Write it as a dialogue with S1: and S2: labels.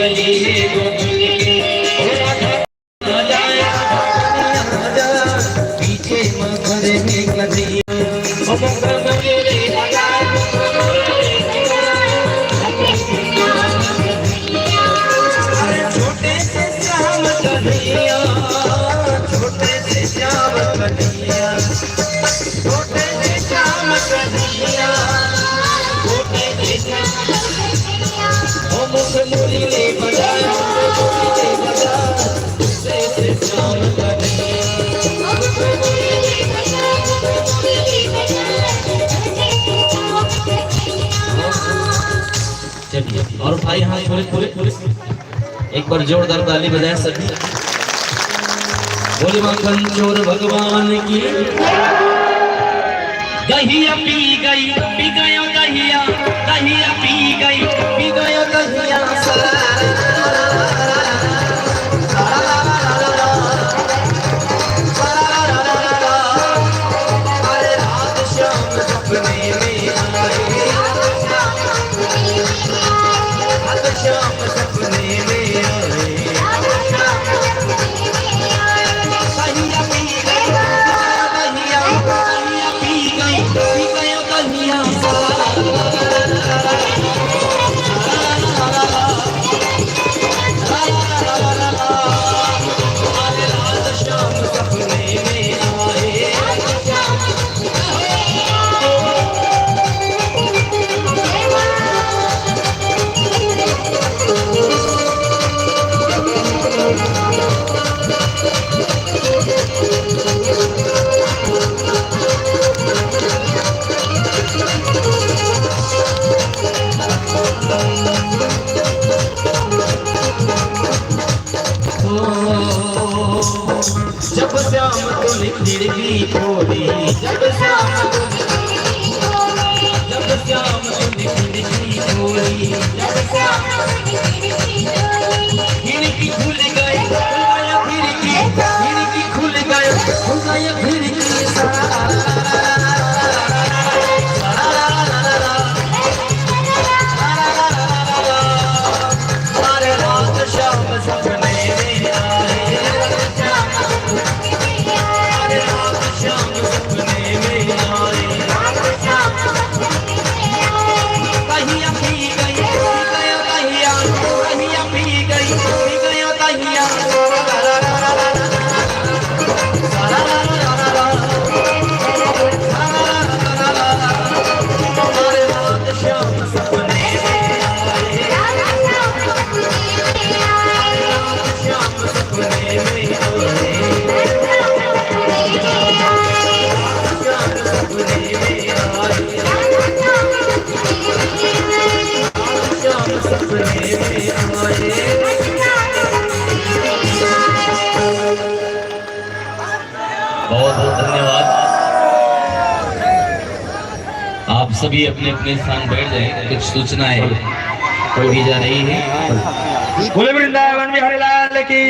S1: गली गोकुल की पीछे मगर में कदी छोटे से श्याम कन्हैया, छोटे से श्याम कन्हैया, छोटे से श्याम कन्हैया, छोटे से श्याम मुख मुरली बजाया, मुरली बजा से श्याम कन्हैया। चलिए और भाई हाँ पूरे एक बार जोरदार ताली बजाएं सभी। बोले मक्खन चोर भगवान की। दहिया पी गयो दहिया, दहिया पी गयो दहिया। अरे रात शाम सपने में आए, रात शाम सपने में आए। जब श्याम तूने खिड़की खोली, जब श्याम तूने खिड़की खोली, जब श्याम खिड़की खुल गई, खिड़की खुल गई, खिड़की अरे रात शाम सपने में आए, शाम सपने में आए। कहिया पी गई दहिया, कहिया पी गई दहिया। हमारे रात शाम सपने में आए, शाम सपने में आए। बहुत बहुत धन्यवाद। आप सभी अपने अपने स्थान बैठ जाएं, कुछ सूचनाएं दी जा रही है। बोले वृंदावन बिहारी लाल की।